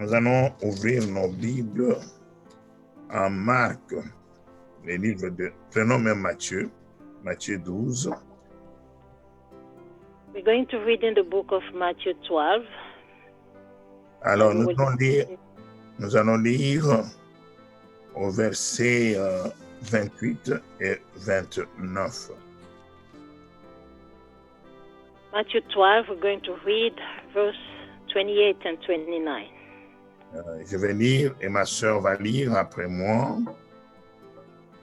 Nous allons ouvrir nos Bibles en Marc, les livres de... Prenons même Matthieu 12. We're going to read in the book of Matthew 12. Alors, nous allons lire au verset 28 et 29. Matthew 12, we're going to read verse 28 and 29. Je vais lire et ma sœur va lire après moi.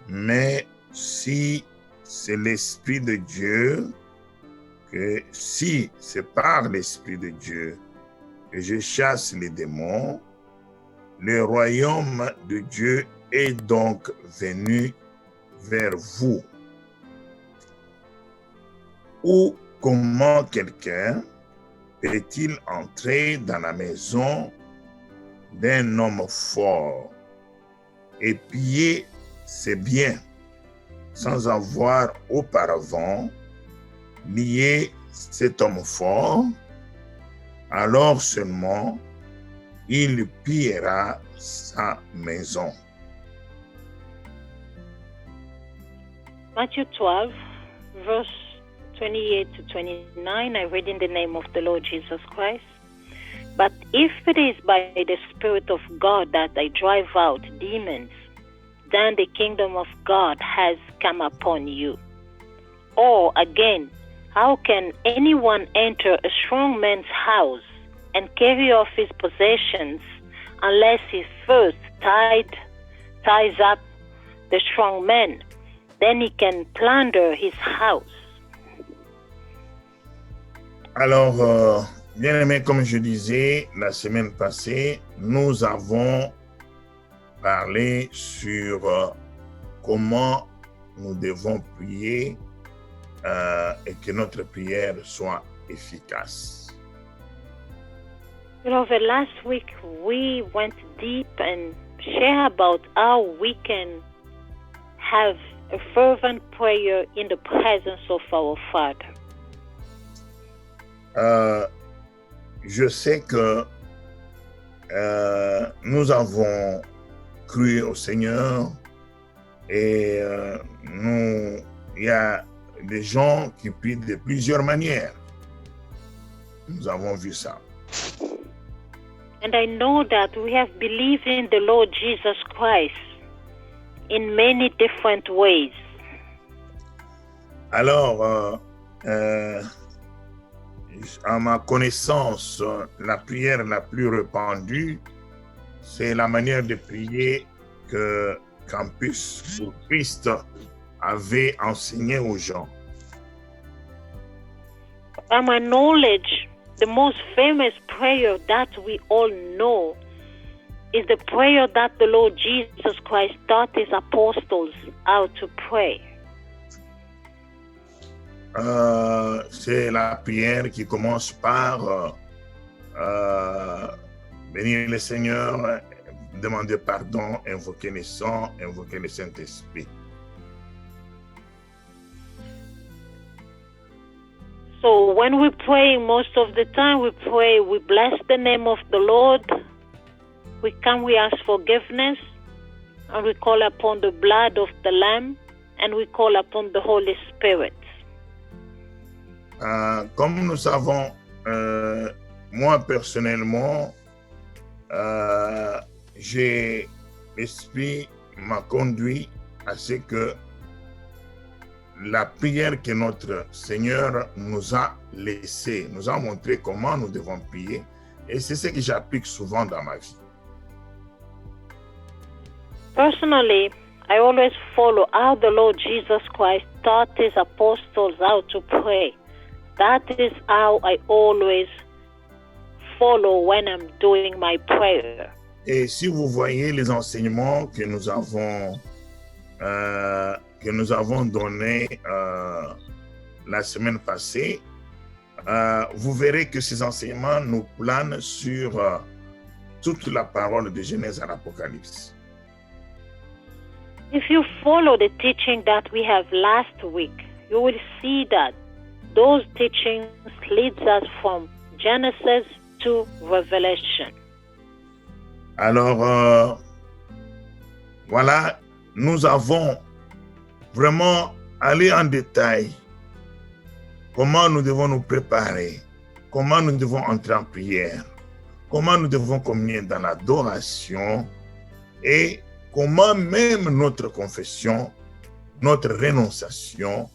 Mais si c'est l'Esprit de Dieu, si c'est par l'Esprit de Dieu que je chasse les démons, le royaume de Dieu est donc venu vers vous. Ou comment quelqu'un peut-il entrer dans la maison d'un homme fort et piller ses biens sans avoir auparavant lié cet homme fort? Alors seulement il pillera sa maison. Matthew 12, verse 28 to 29, I read in the name of the Lord Jesus Christ. But if it is by the Spirit of God that I drive out demons, then the kingdom of God has come upon you. Or again, how can anyone enter a strong man's house and carry off his possessions unless he first ties up the strong man? Then he can plunder his house. Alors, bien aimé, comme je disais la semaine passée, nous avons parlé sur comment nous devons prier et que notre prière soit efficace. Beloved, last week we went deep and shared about how we can have a fervent prayer in the presence of our Father. Je sais que nous avons cru au Seigneur et il y a des gens qui prient de plusieurs manières. Nous avons vu ça. And I know that we have believed in the Lord Jesus Christ in many different ways. Alors, à ma connaissance, la prière la plus répandue, c'est la manière de prier que Campus ou Christ avait enseigné aux gens. By my knowledge, the most famous prayer that we all know is the prayer that the Lord Jesus Christ taught his apostles how to pray. C'est la prière qui commence par bénir le Seigneur, demander pardon, invoquer le sang, invoquer le Saint-Esprit. So when we pray, most of the time we pray, we bless the name of the Lord, we ask forgiveness, and we call upon the blood of the Lamb, and we call upon the Holy Spirit. Comme nous savons, moi personnellement, l'Esprit m'a conduit à ce que la prière que notre Seigneur nous a laissée, nous a montré comment nous devons prier, et c'est ce que j'applique souvent dans ma vie. Personally, I always follow how the Lord Jesus Christ taught his apostles how to pray. That is how I always follow when I'm doing my prayer. Et si vous voyez les enseignements que nous avons donnés la semaine passée, vous verrez que ces enseignements nous planent sur toute la parole de Genèse à l'Apocalypse. If you follow the teaching that we have last week, you will see that those teachings leads us from Genesis to Revelation. Alors, voilà, nous avons vraiment allé en détail comment nous devons nous préparer, comment nous devons entrer en prière, comment nous devons communier dans l'adoration et comment même notre confession, notre rénonciation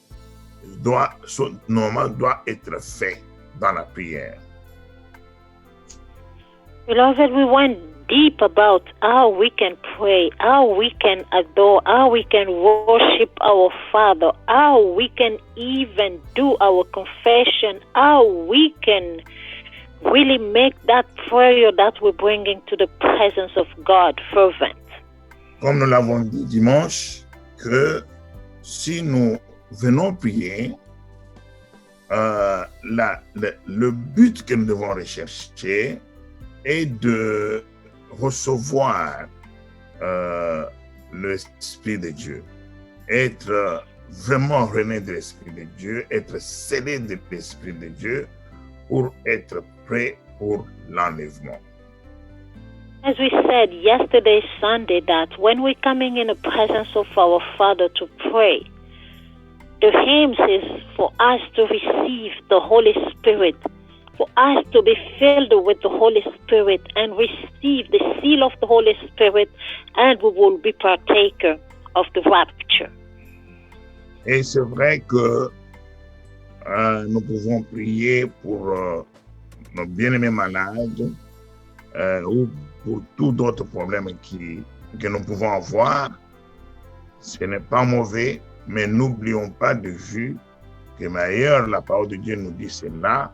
doit être faite dans la prière. Beloved, we went deep about how we can pray, how we can adore, how we can worship our Father, how we can even do our confession, how we can really make that prayer that we're bringing to the presence of God fervent. Comme nous l'avons dit dimanche, que si nous venons prier, le but que nous devons rechercher est de recevoir l'Esprit de Dieu, être vraiment rené de l'Esprit de Dieu, être scellé de l'Esprit de Dieu pour être prêt pour l'enlèvement. As we said yesterday, Sunday, that when we're coming in the presence of our Father to pray, the hymns is for us to receive the Holy Spirit, for us to be filled with the Holy Spirit and receive the seal of the Holy Spirit, and we will be partaker of the rapture. Et c'est vrai que nous pouvons prier pour nos bien-aimés malades ou pour tous d'autres problèmes que nous pouvons avoir. Ce n'est pas mauvais, mais n'oublions pas de vue que meilleure la parole de Dieu nous dit cela.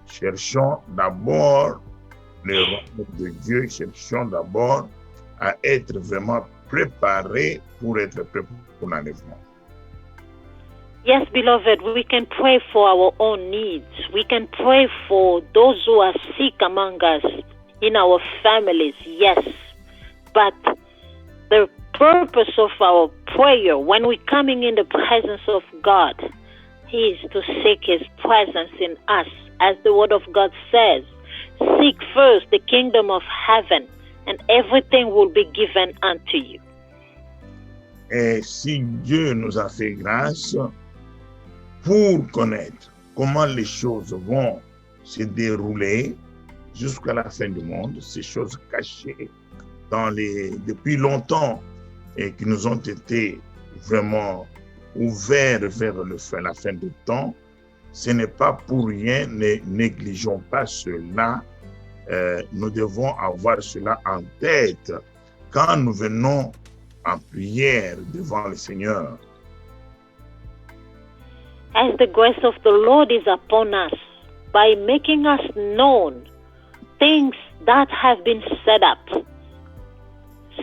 Cherchons d'abord le royaume de Dieu, cherchons d'abord à être vraiment préparés pour être prêts pour l'enlèvement. Yes, beloved, we can pray for our own needs. We can pray for those who are sick among us, in our families, yes. But the purpose of our prayer, when we're coming in the presence of God, is to seek His presence in us. As the Word of God says, seek first the kingdom of heaven, and everything will be given unto you. Et si Dieu nous a fait grâce pour connaître comment les choses vont se dérouler jusqu'à la fin du monde, ces choses cachées depuis longtemps et qui nous ont été vraiment ouvertes vers la fin du temps, ce n'est pas pour rien, ne négligeons pas cela. Nous devons avoir cela en tête quand nous venons en prière devant le Seigneur. As the grace of the Lord is upon us, by making us known things that have been set up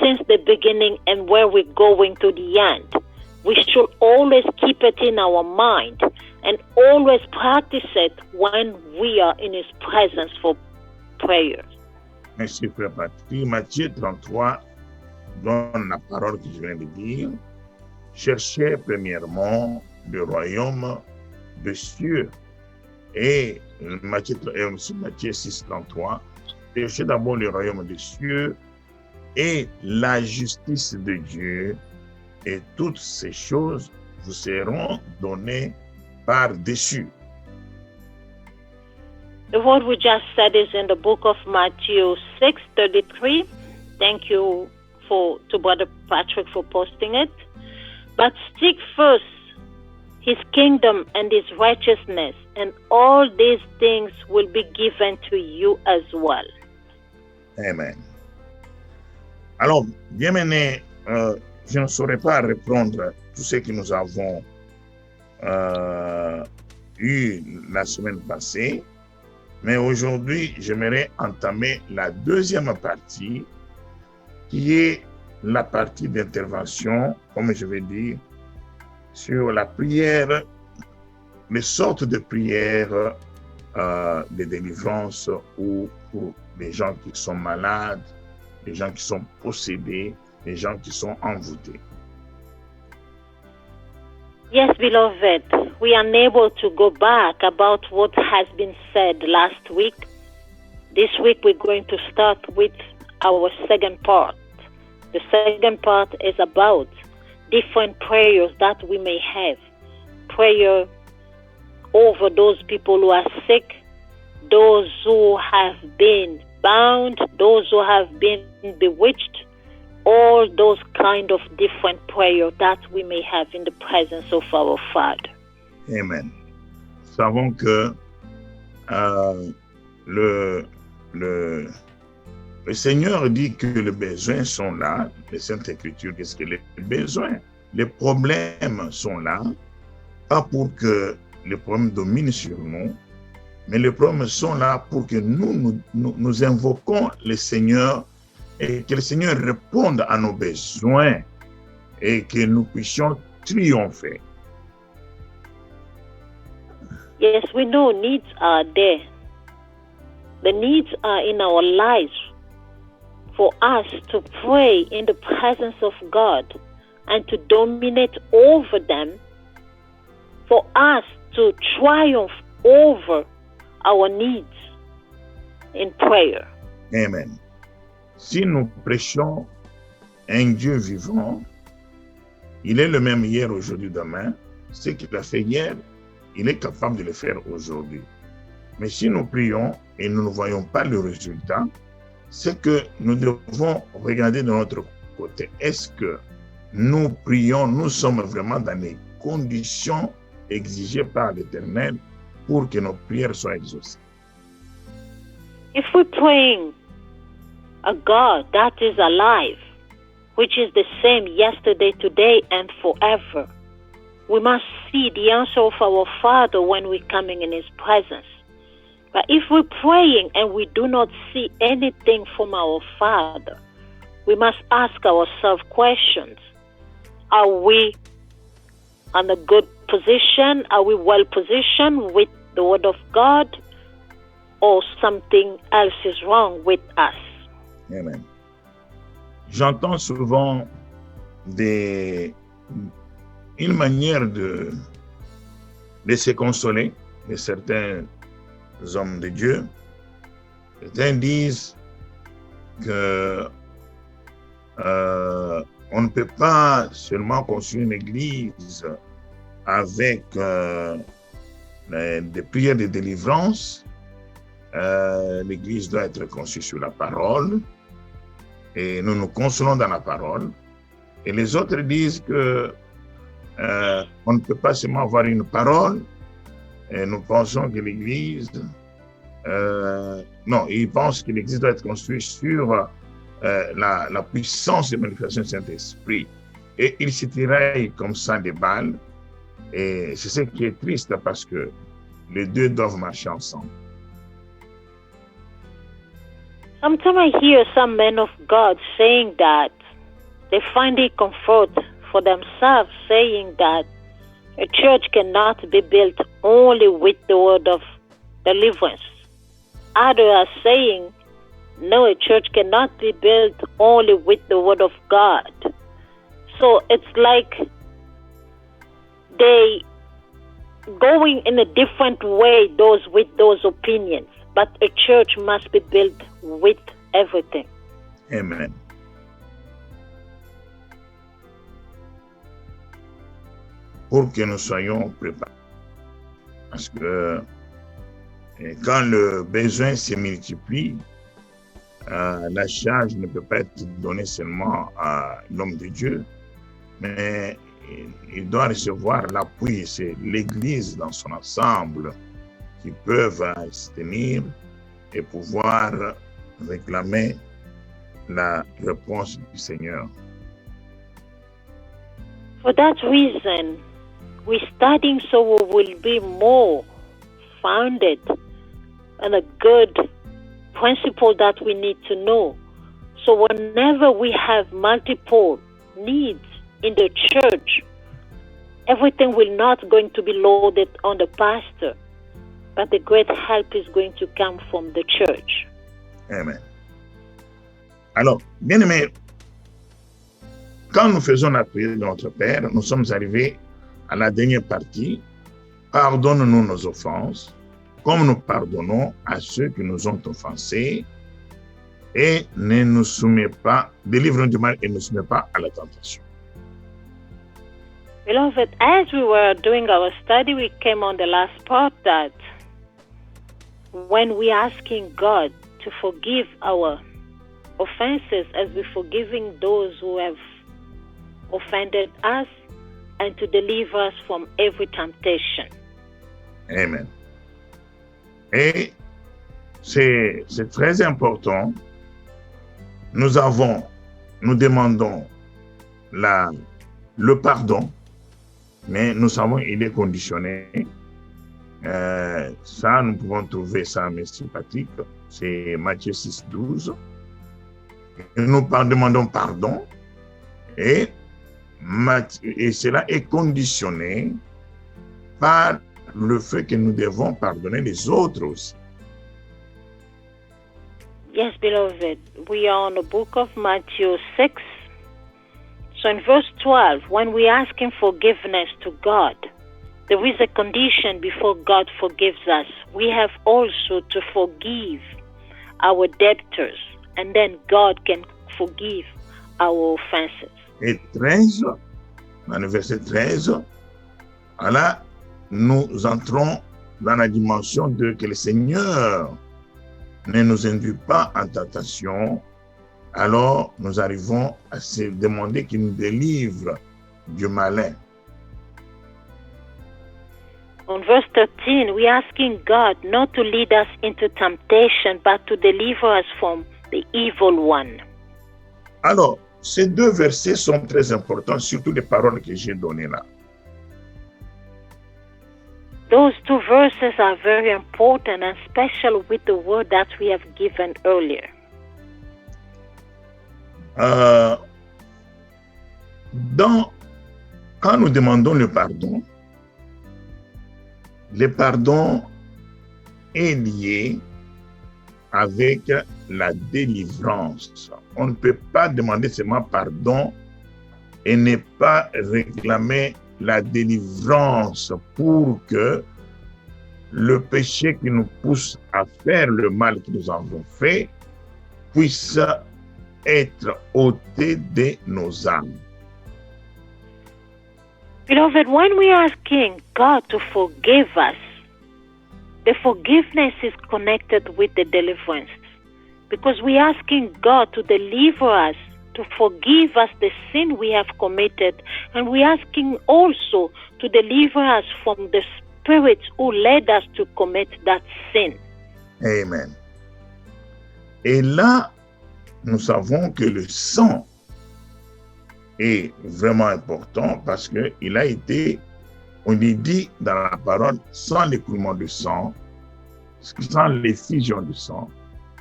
since the beginning and where we're going to the end, we should always keep it in our mind and always practice it when we are in His presence for prayers. Merci, Frère Patrick. Matthieu 33 donne la parole que je viens de dire. Cherchez premièrement le royaume des cieux. Et Matthieu 6,33, cherchez d'abord le royaume des cieux et la justice de Dieu, et toutes ces choses vous seront données par-dessus. The word we just said is in the book of Matthew 6:33. Thank you to Brother Patrick for posting it. But seek first His kingdom and His righteousness, and all these things will be given to you as well. Amen. Alors, bien-aimés, je ne saurais pas répondre tout ce que nous avons eu la semaine passée, mais aujourd'hui, j'aimerais entamer la deuxième partie, qui est la partie d'intervention, comme je vais dire, sur la prière, les sortes de prières de délivrance ou pour les gens qui sont malades, les gens qui sont possédés, les gens qui sont envoûtés. Yes, beloved, we are unable to go back about what has been said last week. This week we're going to start with our second part. The second part is about different prayers that we may have. Prayer over those people who are sick, those who have been bound, those who have been bewitched, all those kind of different prayers that we may have in the presence of our Father. Amen. Nous savons que le Seigneur dit que les besoins sont là. Les Saintes Écritures disent que les besoins, les problèmes sont là, pas pour que les problèmes dominent sur nous, mais les problèmes sont là pour que nous invoquons le Seigneur et que le Seigneur réponde à nos besoins et que nous puissions triompher. Yes, we know needs are there. The needs are in our lives for us to pray in the presence of God and to dominate over them, for us to triumph over our needs in prayer. Amen. Si nous prêchons un Dieu vivant, il est le même hier, aujourd'hui, demain. Ce qu'il a fait hier, il est capable de le faire aujourd'hui. Mais si nous prions et nous ne voyons pas le résultat, c'est que nous devons regarder de notre côté. Est-ce que nous prions, nous sommes vraiment dans les conditions exigées par l'Éternel pour que nos prières soient exaucées? If we're praying a God that is alive, which is the same yesterday, today, and forever, we must see the answer of our Father when we're coming in His presence. But if we're praying and we do not see anything from our Father, we must ask ourselves questions. Are we in a good position? Are we well positioned with the Word of God? Or something else is wrong with us? Amen. J'entends souvent une manière de se consoler de certains hommes de Dieu. Certains disent que on ne peut pas seulement construire une église avec des prières de délivrance. L'église doit être construite sur la parole et nous nous consolons dans la parole. Et les autres disent que on ne peut pas seulement avoir une parole. Et nous pensons que l'église, non, ils pensent que l'église doit être construite sur la puissance de manifestation du Saint-Esprit. Et ils se tiraillent comme ça des balles. Et c'est ce qui est triste parce que les deux doivent marcher ensemble. Sometimes I hear some men of God saying that they find it comfort for themselves, saying that a church cannot be built only with the word of deliverance. Others are saying, no, a church cannot be built only with the word of God. So it's like they going in a different way, those with those opinions. But a church must be built with everything. Amen. Pour que nous soyons préparés. Parce que quand le besoin se multiplie, la charge ne peut pas être donnée seulement à l'homme de Dieu, mais il doit recevoir l'appui. C'est l'Église dans son ensemble qui peuvent se tenir et pouvoir réclamer la réponse du Seigneur. For that reason, we're studying so we will be more founded on a good principle that we need to know. So whenever we have multiple needs in the church, everything will not going to be loaded on the pastor, but the great help is going to come from the church. Amen. Alors, bien aimé, quand nous faisons la prière de notre Père, nous sommes arrivés à la dernière partie. Pardonne-nous nos offenses, comme nous pardonnons à ceux qui nous ont offensés. et ne nous soumets pas, délivre-nous du mal et ne nous soumets pas à la tentation. Beloved, as we were doing our study, we came on the last part that when we asking God to forgive our offenses as we're forgiving those who have offended us and to deliver us from every temptation. Amen. Et c'est très important. Nous demandons le pardon, mais nous savons qu'il est conditionné. Ça, nous pouvons trouver ça mais sympathique. C'est Matthieu 6, 12. Nous demandons pardon et cela est conditionné par le fait que nous devons pardonner les autres aussi. Yes, beloved, we are on the book of Matthew 6. So in verse 12, when we ask Him forgiveness to God, there is a condition before God forgives us. We have also to forgive our debtors, and then God can forgive our offenses. Et 13, dans le verset 13, là, nous entrons dans la dimension de que le Seigneur ne nous induit pas en tentation, alors nous arrivons à se demander qu'il nous délivre du malin. On verse 13, we're asking God not to lead us into temptation, but to deliver us from the evil one. Alors, ces deux versets sont très importants, surtout les paroles que j'ai données là. Those two verses are very important, and special with the word that we have given earlier. Quand nous demandons le pardon est lié avec la délivrance. On ne peut pas demander seulement pardon et ne pas réclamer la délivrance pour que le péché qui nous pousse à faire le mal que nous avons fait puisse être ôté de nos âmes. Beloved, when we are asking God to forgive us, the forgiveness is connected with the deliverance. Because we are asking God to deliver us, to forgive us the sin we have committed, and we are asking also to deliver us from the spirits who led us to commit that sin. Amen. Et là, nous savons que le sang est vraiment important parce qu'il a été, on est dit dans la parole, sans l'écoulement de sang, sans l'effusion de sang,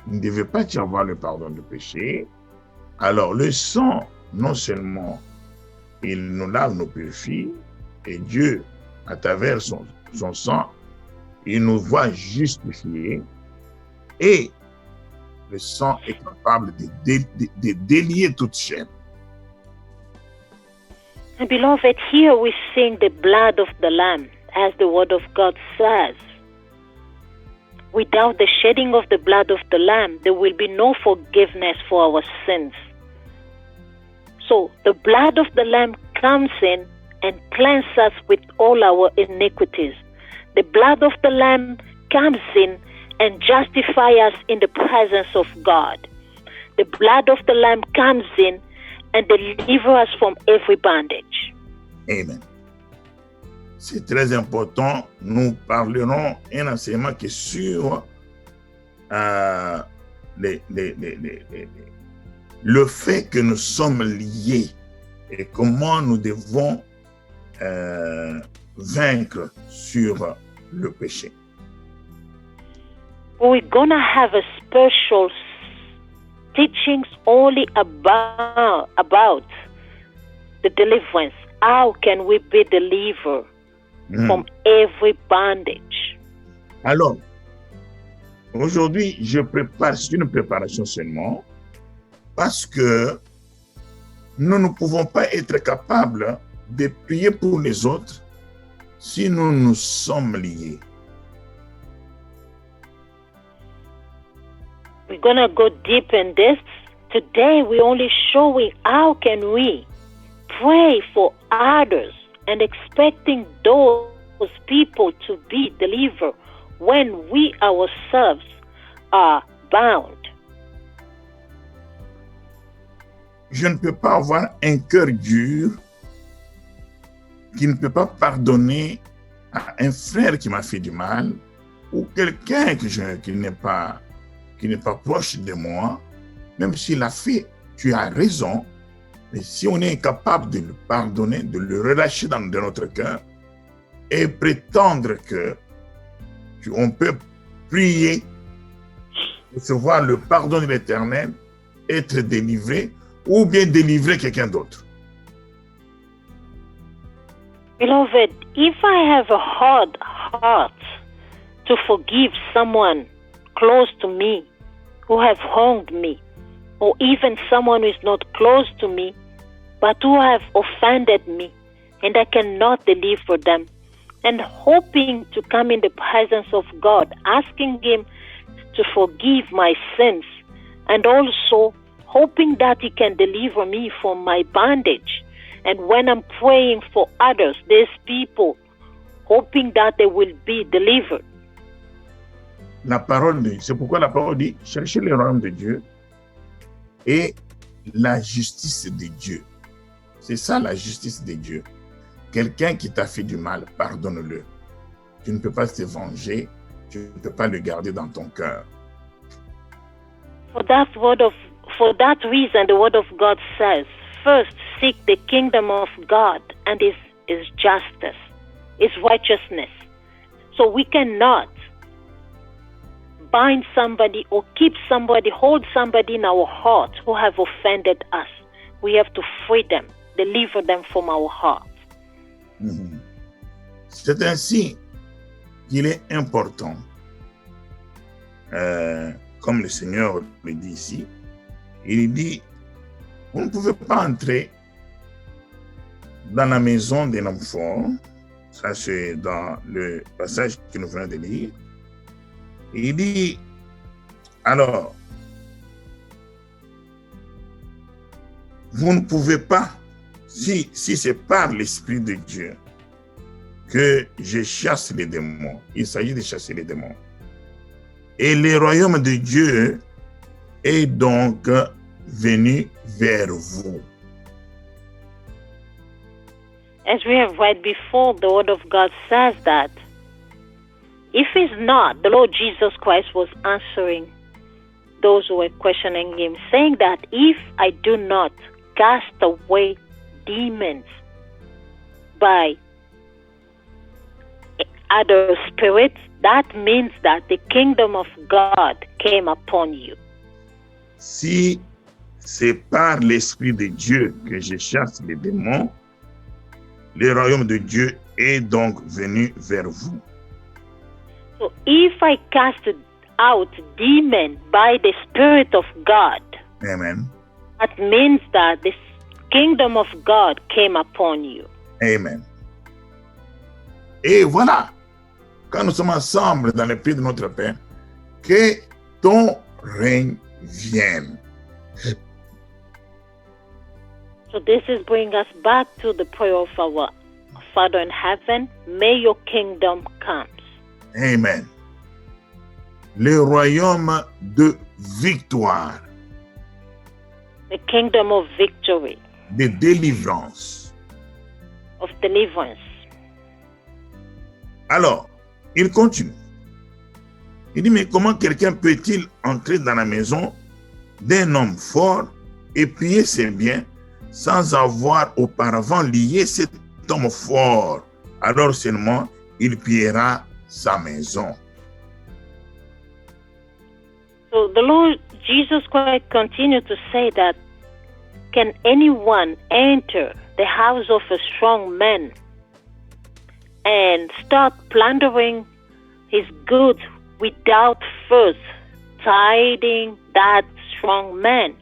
il ne devait pas y avoir le pardon du péché. Alors le sang, non seulement il nous lave, nous purifie, et Dieu, à travers son sang, il nous voit justifiés, et le sang est capable de délier toute chaîne. And beloved, here we sing the blood of the Lamb, as the word of God says. Without the shedding of the blood of the Lamb, there will be no forgiveness for our sins. So the blood of the Lamb comes in and cleanses us with all our iniquities. The blood of the Lamb comes in and justifies us in the presence of God. The blood of the Lamb comes in and delivers us from every bondage. Amen. C'est très important. Nous parlerons un enseignement qui est sur le fait que nous sommes liés et comment nous devons vaincre sur le péché. We're gonna have a special teachings only about the deliverance. How can we be delivered from every bondage? Alors, aujourd'hui, c'est une préparation seulement parce que nous ne pouvons pas être capables de prier pour les autres si nous nous sommes liés. We're we're going to go deep in this. Today, we're only showing how can we pray for others and expecting those people to be delivered when we ourselves are bound. Je ne peux pas avoir un cœur dur qui ne peut pas pardonner à un frère qui m'a fait du mal ou quelqu'un qui n'est pas proche de moi, même s'il a fait, tu as raison, mais si on est incapable de le pardonner, de le relâcher dans notre cœur et prétendre que on peut prier, recevoir le pardon de l'Éternel, être délivré ou bien délivrer quelqu'un d'autre. Beloved, if I have a hard heart to forgive someone close to me who have wronged me, or even someone who is not close to me, but who have offended me, and I cannot deliver them, and hoping to come in the presence of God, asking Him to forgive my sins, and also hoping that He can deliver me from my bondage. And when I'm praying for others, there's people hoping that they will be delivered. C'est pourquoi la parole dit, cherchez le royaume de Dieu et la justice de Dieu. C'est ça la justice de Dieu. Quelqu'un qui t'a fait du mal, pardonne-le. Tu ne peux pas te venger, tu ne peux pas le garder dans ton cœur. For that reason, the word of God says, first seek the kingdom of God and His justice, His righteousness. So we cannot bind somebody or keep somebody, hold somebody in our heart who have offended us. We have to free them, deliver them from our heart. Mm-hmm. C'est ainsi qu'il est important, comme le Seigneur le dit ici, il dit, vous ne pouvez pas entrer dans la maison d'un homme fort, ça c'est dans le passage que nous venons de lire. Il dit, alors, vous ne pouvez pas, si c'est par l'Esprit de Dieu que je chasse les démons, il s'agit de chasser les démons. Et le royaume de Dieu est donc venu vers vous. As we have read before, the word of God says that if it's not, the Lord Jesus Christ was answering those who were questioning Him, saying that if I do not cast away demons by other spirits, that means that the kingdom of God came upon you. Si c'est par l'Esprit de Dieu que je chasse les démons, le royaume de Dieu est donc venu vers vous. So if I cast out demons by the Spirit of God, Amen. that means that the kingdom of God came upon you. Amen. Et voilà, quand nous sommes ensemble dans le pays de notre Père, que ton règne vienne. So this is bringing us back to the prayer of our Father in heaven. May your kingdom come. Amen. Le royaume de victoire, The kingdom of victory, de délivrance. of deliverance. Alors, il continue. Il dit, mais comment quelqu'un peut-il entrer dans la maison d'un homme fort et piller ses biens sans avoir auparavant lié cet homme fort? Alors seulement, il pillera sa maison. So the Lord Jesus Christ continued to say that, can anyone enter the house of a strong man and start plundering his goods without first tiding that strong man?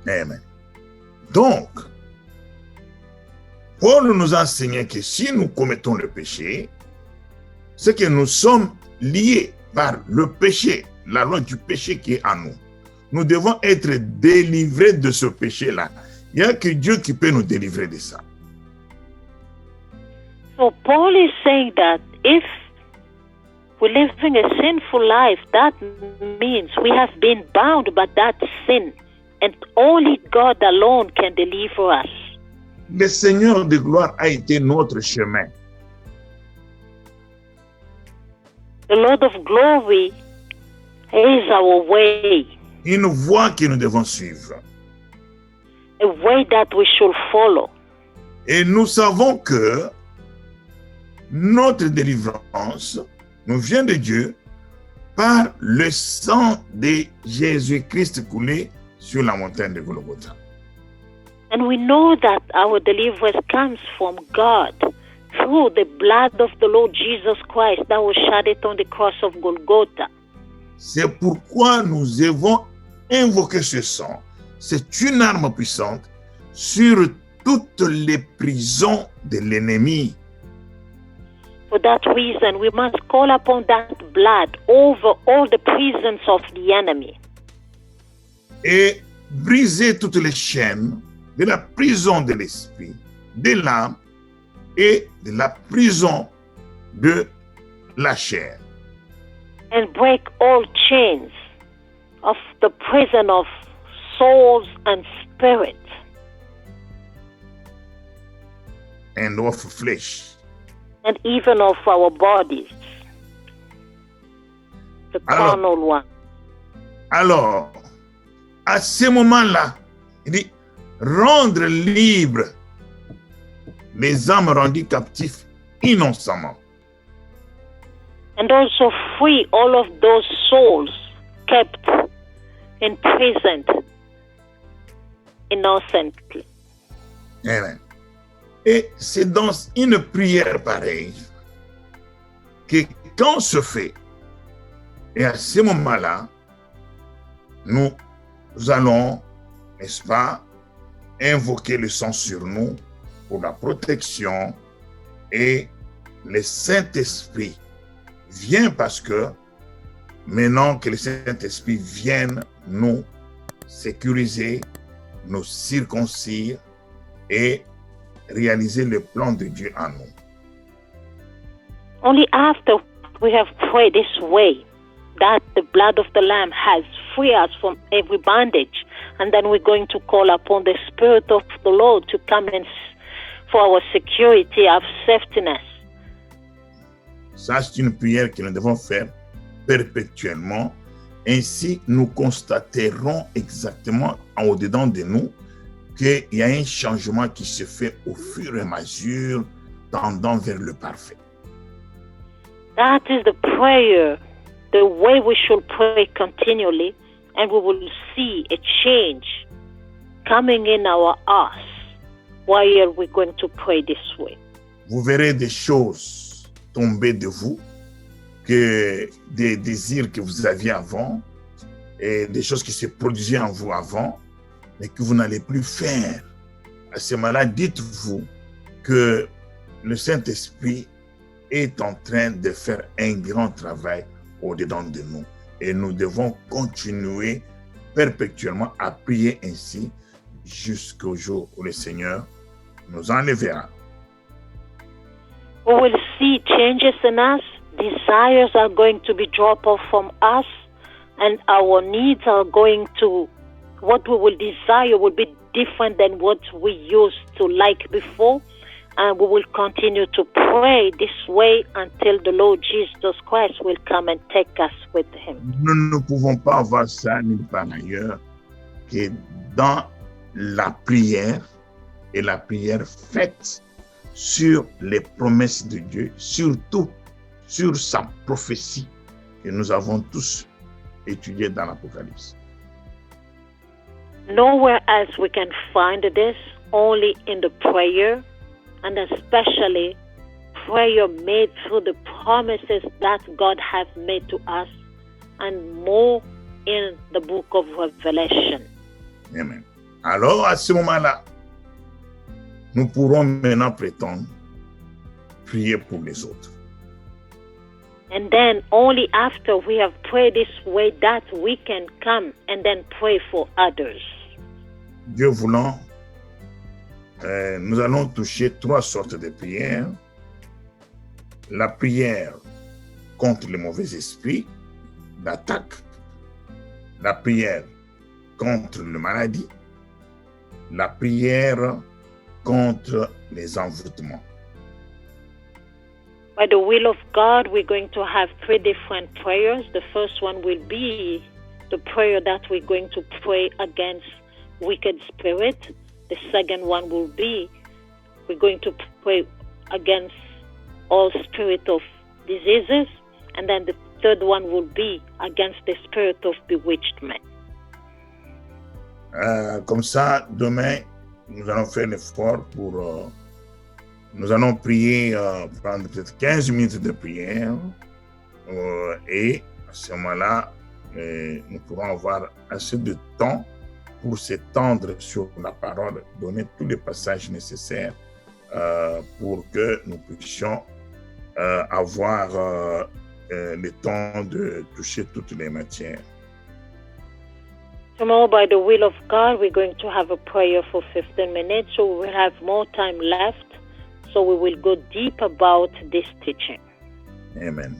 Amen. Donc, Paul nous enseigne que si nous commettons le péché, c'est que nous sommes liés par le péché, la loi du péché qui est en nous. Nous devons être délivrés de ce péché-là. Il n'y a que Dieu qui peut nous délivrer de ça. So Paul is saying that if we're living a sinful life, that means we have been bound by that sin, and only God alone can deliver us. Le Seigneur de gloire a été notre chemin. The Lord of glory is our way, Une voie que nous devons suivre. a way that we should follow. Et nous savons que notre délivrance nous vient de Dieu par le sang de Jésus-Christ coulé sur la montagne de Golgotha. And we know that our deliverance comes from God through the blood of the Lord Jesus Christ that was shed on the cross of Golgotha. C'est pourquoi nous devons invoquer ce sang. C'est une arme puissante sur toutes les prisons de l'ennemi. For that reason, we must call upon that blood over all the prisons of the enemy Et briser toutes les chaînes de la prison de l'esprit, de l'âme et de la prison de la chair. and break all chains of the prison of souls and spirits And of flesh. and even of our bodies, the Alors- carnal one. Alors, à ce moment-là, il dit rendre libre les âmes rendues captives innocemment. And also free all of those souls kept imprisoned innocently. Amen. Et c'est dans une prière pareille que quand se fait, et à ce moment-là, nous allons, n'est-ce pas, invoquer le sang sur nous pour la protection, et le Saint-Esprit vient parce que maintenant que le Saint-Esprit vienne nous sécuriser, nous circoncire et réaliser le plan de Dieu en nous. Only after we have prayed this way, that the blood of the Lamb has freed us from every bondage, and then we're going to call upon the Spirit of the Lord to come in for our security, our safetyness. Ça, c'est une prière que nous devons faire perpétuellement. Ainsi, nous constaterons exactement en au-dedans de nous qu'il y a un changement qui se fait au fur et à mesure, tendant vers le parfait. That is the prayer, the way we should pray continually, and we will see a change coming in our hearts while we're going to pray this way. Vous verrez des choses tomber de vous, que des désirs que vous aviez avant, et des choses qui se produisaient en vous avant, mais que vous n'allez plus faire. À ce moment-là, dites-vous que le Saint-Esprit est en train de faire un grand travail au-dedans de nous. Et nous devons continuer perpétuellement à prier ainsi jusqu'au jour où le Seigneur nous enlèvera. We will see changes in us, desires are going to be dropped off from us, and our needs are going to, what we will desire will be different than what we used to like before. And we will continue to pray this way until the Lord Jesus Christ will come and take us with him. Nous ne pouvons pas avoir ça nulle part ailleurs que dans la prière, et la prière faite sur les promesses de Dieu, surtout sur sa prophétie que nous avons tous étudiée dans l'Apocalypse. Nowhere else we can find this, only in the prayer, and especially prayer made through the promises that God has made to us, and more in the book of Revelation. Amen. Alors, à ce moment-là, nous pourrons maintenant prétendre prier pour les autres. And then only after we have prayed this way that we can come and then pray for others. Dieu voulant, nous allons toucher 3 sortes de prières. La prière contre les mauvais esprits, l'attaque, la prière contre la maladie, la prière contre les envoûtements. By the will of God, we're going to have 3 different prayers. The first one will be the prayer that we're going to pray against wicked spirit. The second one will be we're going to pray against all spirit of diseases. And then the third one will be against the spirit of bewitchment. Comme ça, demain, nous allons faire l'effort pour... nous allons prier, prendre peut-être 15 minutes de prière. Et à ce moment-là, nous pourrons avoir assez de temps pour s'étendre sur la parole, donner tous les passages nécessaires pour que nous puissions avoir le temps de toucher toutes les matières. Tomorrow, by the will of God, we're going to have a prayer for 15 minutes, so we will have more time left, so we will go deep about this teaching. Amen.